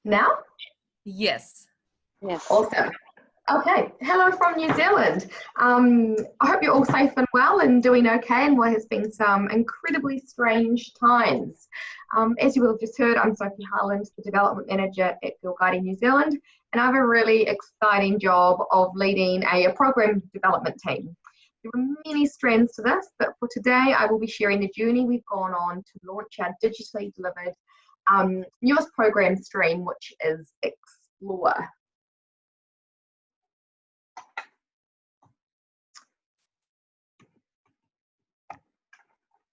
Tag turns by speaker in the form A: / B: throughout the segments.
A: Now?
B: Yes.
C: Yes.
A: Awesome. Okay, hello from New Zealand. I hope you're all safe and well and doing okay in what has been some incredibly strange times. As you will have just heard, I'm Sophie Harland, the Development Manager at Girl Guiding New Zealand, and I have a really exciting job of leading a program development team. There are many strands to this, but for today I will be sharing the journey we've gone on to launch our digitally delivered newest program stream, which is Explore.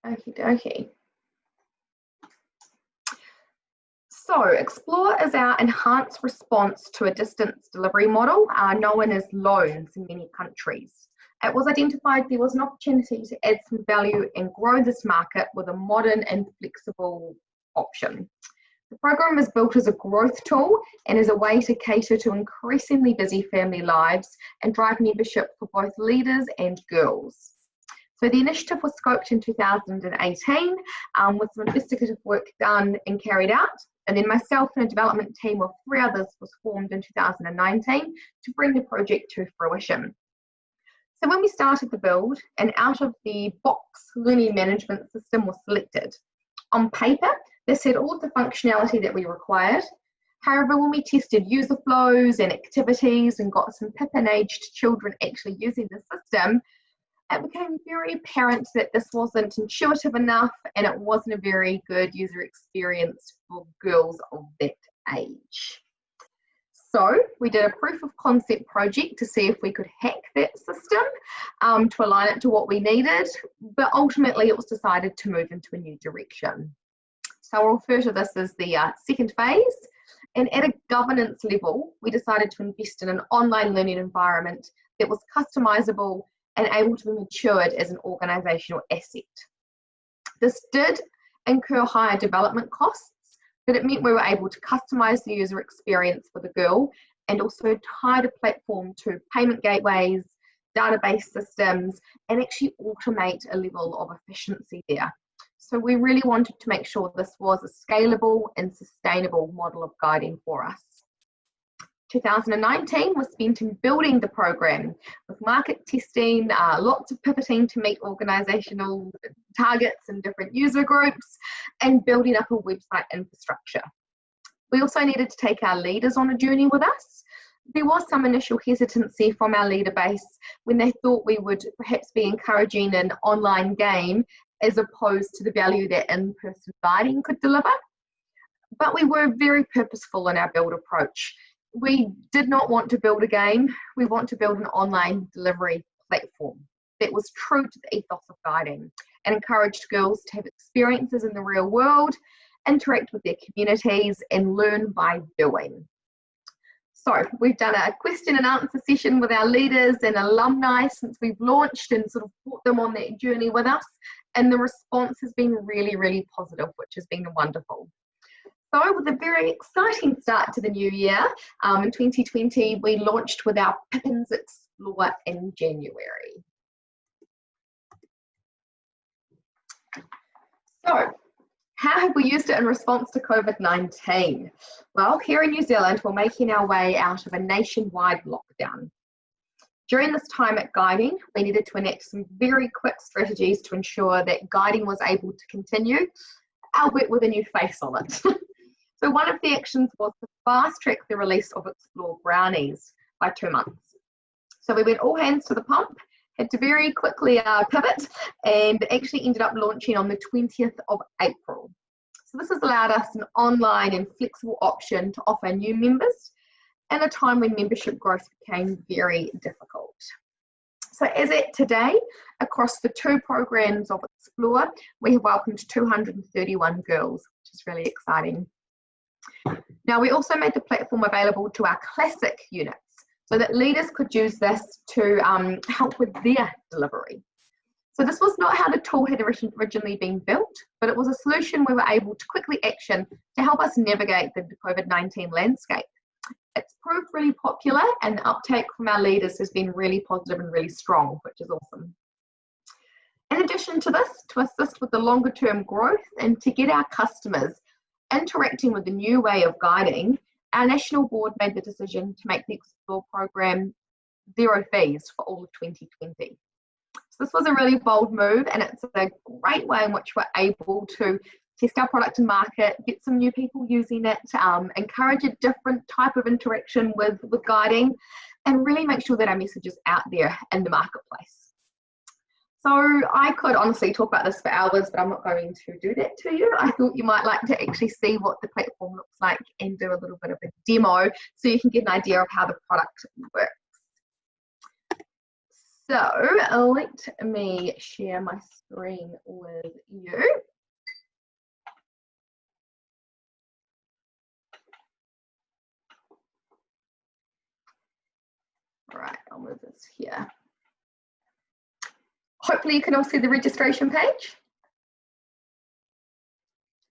A: Okie dokie. So Explore is our enhanced response to a distance delivery model known as loans in many countries. It was identified there was an opportunity to add some value and grow this market with a modern and flexible option. The program is built as a growth tool and as a way to cater to increasingly busy family lives and drive membership for both leaders and girls. So the initiative was scoped in 2018 with some investigative work done and carried out, and then myself and a development team of 3 others was formed in 2019 to bring the project to fruition. So when we started the build, an out-of-the-box learning management system was selected. On paper, this had all of the functionality that we required. However, when we tested user flows and activities and got some PIP-aged children actually using the system, it became very apparent that this wasn't intuitive enough and it wasn't a very good user experience for girls of that age. So we did a proof of concept project to see if we could hack that system to align it to what we needed, but ultimately it was decided to move into a new direction. So I'll refer to this as the second phase, and at a governance level, we decided to invest in an online learning environment that was customizable and able to be matured as an organisational asset. This did incur higher development costs, but it meant we were able to customise the user experience for the girl and also tie the platform to payment gateways, database systems, and actually automate a level of efficiency there. So we really wanted to make sure this was a scalable and sustainable model of guiding for us. 2019 was spent in building the program with market testing, lots of pivoting to meet organisational targets and different user groups, and building up a website infrastructure. We also needed to take our leaders on a journey with us. There was some initial hesitancy from our leader base when they thought we would perhaps be encouraging an online game as opposed to the value that in-person guiding could deliver. But we were very purposeful in our build approach. We did not want to build a game, we want to build an online delivery platform that was true to the ethos of guiding and encouraged girls to have experiences in the real world, interact with their communities and learn by doing. So we've done a question and answer session with our leaders and alumni since we've launched and sort of brought them on that journey with us, and the response has been really, really positive, which has been wonderful. So with a very exciting start to the new year, in 2020, we launched with our Pippins Explore in January. So how have we used it in response to COVID-19? Well, here in New Zealand, we're making our way out of a nationwide lockdown. During this time at Guiding, we needed to enact some very quick strategies to ensure that Guiding was able to continue, albeit with a new face on it. So one of the actions was to fast track the release of Explore Brownies by 2 months. So we went all hands to the pump, had to very quickly pivot, and actually ended up launching on the 20th of April. So this has allowed us an online and flexible option to offer new members in a time when membership growth became very difficult. So as at today, across the 2 programs of Explore, we have welcomed 231 girls, which is really exciting. Now, we also made the platform available to our classic units so that leaders could use this to help with their delivery. So this was not how the tool had originally been built, but it was a solution we were able to quickly action to help us navigate the COVID-19 landscape. It's proved really popular and the uptake from our leaders has been really positive and really strong, which is awesome. In addition to this, to assist with the longer term growth and to get our customers interacting with the new way of guiding, our national board made the decision to make the Explore program 0 fees for all of 2020. So this was a really bold move, and it's a great way in which we're able to test our product and market, get some new people using it, encourage a different type of interaction with guiding, and really make sure that our message is out there in the marketplace. So I could honestly talk about this for hours, but I'm not going to do that to you. I thought you might like to actually see what the platform looks like and do a little bit of a demo so you can get an idea of how the product works. So let me share my screen with you. All right, I'll move this here. Hopefully you can all see the registration page.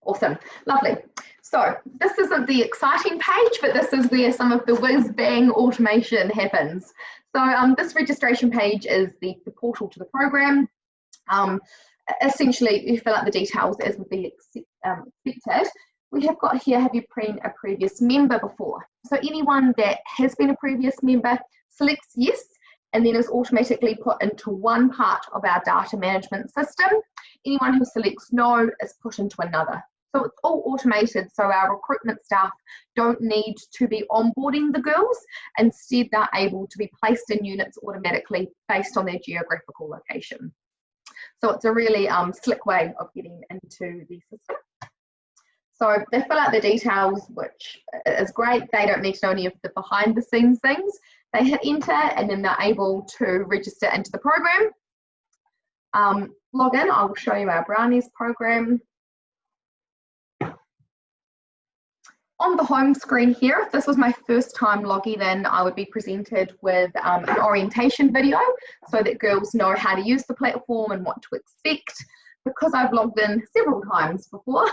A: Awesome, lovely. So this isn't the exciting page, but this is where some of the whiz-bang automation happens. So this registration page is the portal to the program. Essentially, you fill out the details as would be expected. We have got here, have you been a previous member before? So anyone that has been a previous member selects yes, and then is automatically put into one part of our data management system. Anyone who selects no is put into another. So it's all automated, so our recruitment staff don't need to be onboarding the girls. Instead, they're able to be placed in units automatically based on their geographical location. So it's a really slick way of getting into the system. So they fill out the details, which is great. They don't need to know any of the behind the scenes things. They hit enter, and then they're able to register into the program. Log in, I will show you our Brownies program. On the home screen here, if this was my first time logging in, I would be presented with an orientation video so that girls know how to use the platform and what to expect. Because I've logged in several times before,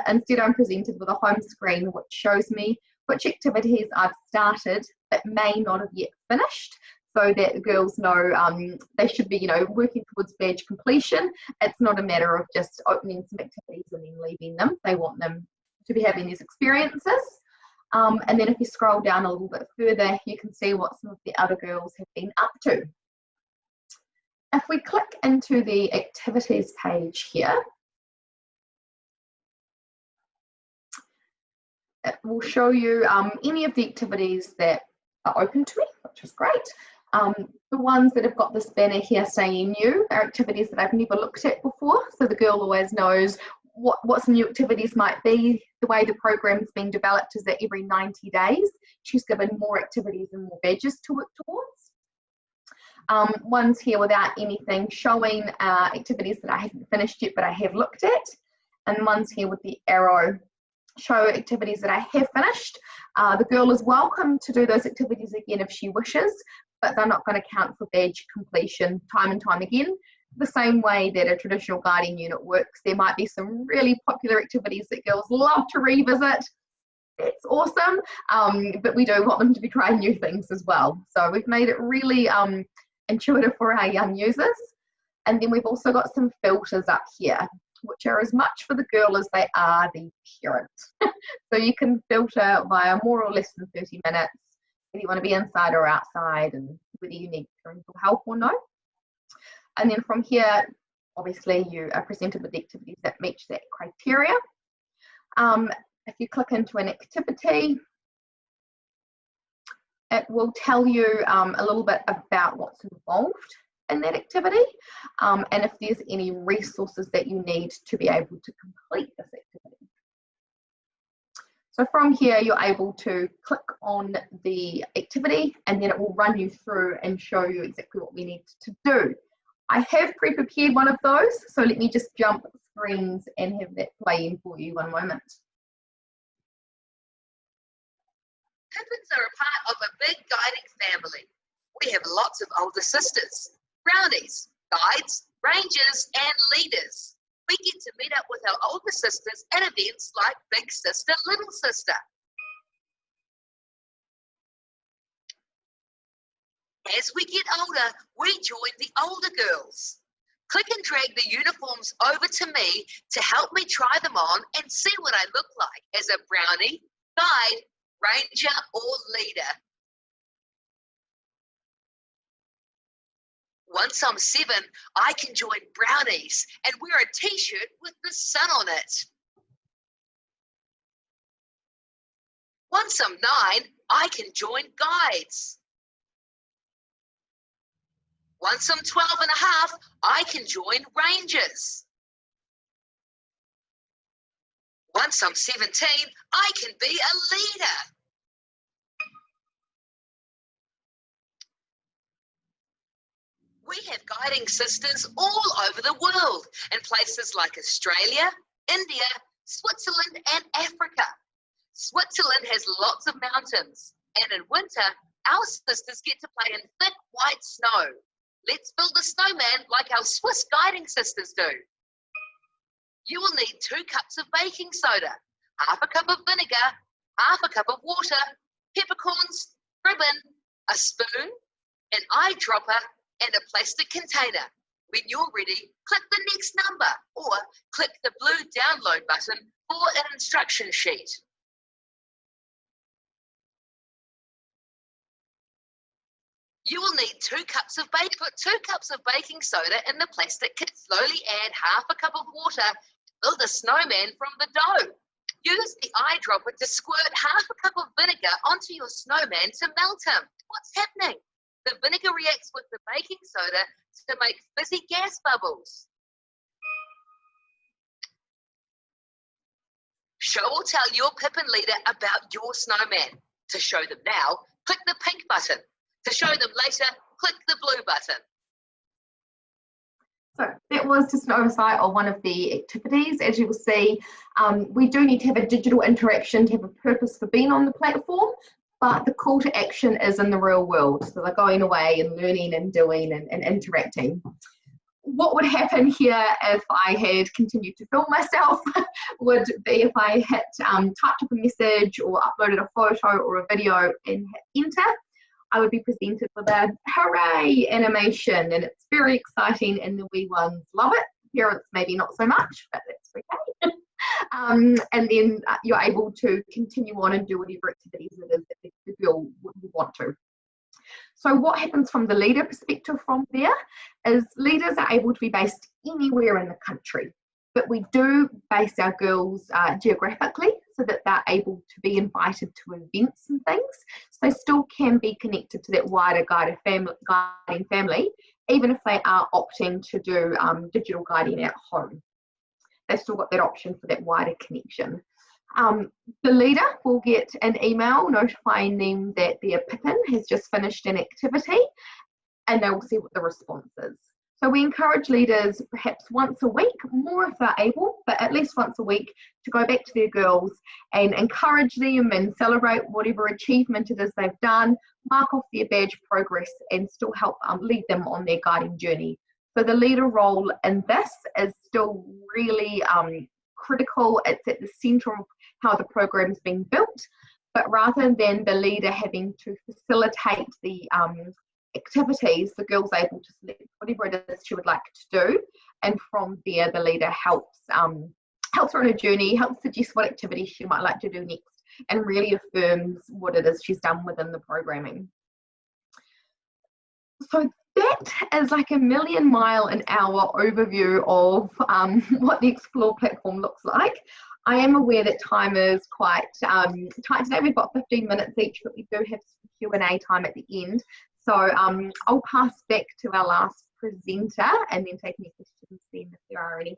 A: instead I'm presented with a home screen which shows me which activities I've started that may not have yet finished, so that the girls know they should be, working towards badge completion. It's not a matter of just opening some activities and then leaving them. They want them to be having these experiences. And then if you scroll down a little bit further, you can see what some of the other girls have been up to. If we click into the activities page here, it will show you any of the activities that are open to me, which is great. The ones that have got this banner here saying new are activities that I've never looked at before, so the girl always knows what some new activities might be. The way the program's been developed is that every 90 days she's given more activities and more badges to work towards. Ones here without anything showing activities that I haven't finished yet but I have looked at, and ones here with the arrow show activities that I have finished. The girl is welcome to do those activities again if she wishes, but they're not going to count for badge completion time and time again. The same way that a traditional guiding unit works, there might be some really popular activities that girls love to revisit. It's awesome, but we do want them to be trying new things as well. So we've made it really intuitive for our young users. And then we've also got some filters up here, which are as much for the girl as they are the parent. So you can filter via more or less than 30 minutes, whether you want to be inside or outside, and whether you need parental help or no. And then from here, obviously you are presented with the activities that meet that criteria. If you click into an activity, it will tell you a little bit about what's involved in that activity, and if there's any resources that you need to be able to complete this activity. So from here, you're able to click on the activity, and then it will run you through and show you exactly what we need to do. I have pre-prepared one of those, so let me just jump screens and have that playing for you one moment.
B: Pippins are a part of a big guiding family. We have lots of older sisters, brownies, guides, rangers, and leaders. We get to meet up with our older sisters at events like Big Sister, Little Sister. As we get older, we join the older girls. Click and drag the uniforms over to me to help me try them on and see what I look like as a brownie, guide, ranger or leader. Once I'm 7, I can join Brownies and wear a t-shirt with the sun on it. Once I'm 9, I can join Guides. Once I'm 12 and a half, I can join Rangers. Once I'm 17, I can be a leader. We have guiding sisters all over the world in places like Australia, India, Switzerland and Africa. Switzerland has lots of mountains, and in winter, our sisters get to play in thick white snow. Let's build a snowman like our Swiss guiding sisters do. You will need 2 cups of baking soda, half a cup of vinegar, half a cup of water, peppercorns, ribbon, a spoon, an eyedropper, and a plastic container. When you're ready, click the next number or click the blue download button for an instruction sheet. You will need 2 cups of bake. Put 2 cups of baking soda in the plastic kit. Slowly add half a cup of water. Build a snowman from the dough. Use the eyedropper to squirt half a cup of vinegar onto your snowman to melt him. What's happening? The vinegar reacts with the baking soda to make fizzy gas bubbles. Show or tell your Pippin leader about your snowman. To show them now, click the pink button. To show them later, click the blue button.
A: So that was just an oversight of one of the activities. As you will see, we do need to have a digital interaction to have a purpose for being on the platform, but the call to action is in the real world. So they're going away and learning and doing and interacting. What would happen here if I had continued to film myself would be if I hit typed up a message or uploaded a photo or a video and hit enter, I would be presented with a hooray animation, and it's very exciting and the wee ones love it. Parents maybe not so much, but that's okay. And then you're able to continue on and do whatever activities it is that the girl would want to. So what happens from the leader perspective from there is leaders are able to be based anywhere in the country, but we do base our girls geographically so that they're able to be invited to events and things. So they still can be connected to that wider guiding family, even if they are opting to do digital guiding at home. They've still got that option for that wider connection. The leader will get an email notifying them that their Pippin has just finished an activity, and they will see what the response is. So we encourage leaders perhaps once a week, more if they're able, but at least once a week, to go back to their girls and encourage them and celebrate whatever achievement it is they've done, mark off their badge progress, and still help lead them on their guiding journey. So the leader role in this is still really critical. It's at the centre of how the program is being built, but rather than the leader having to facilitate the activities, the girl's able to select whatever it is she would like to do, and from there the leader helps her on her journey, helps suggest what activities she might like to do next, and really affirms what it is she's done within the programming. So that is like a million-mile-an-hour overview of what the Explore platform looks like. I am aware that time is quite tight today. We've got 15 minutes each, but we do have Q&A time at the end. So I'll pass back to our last presenter and then take any questions then if there are any.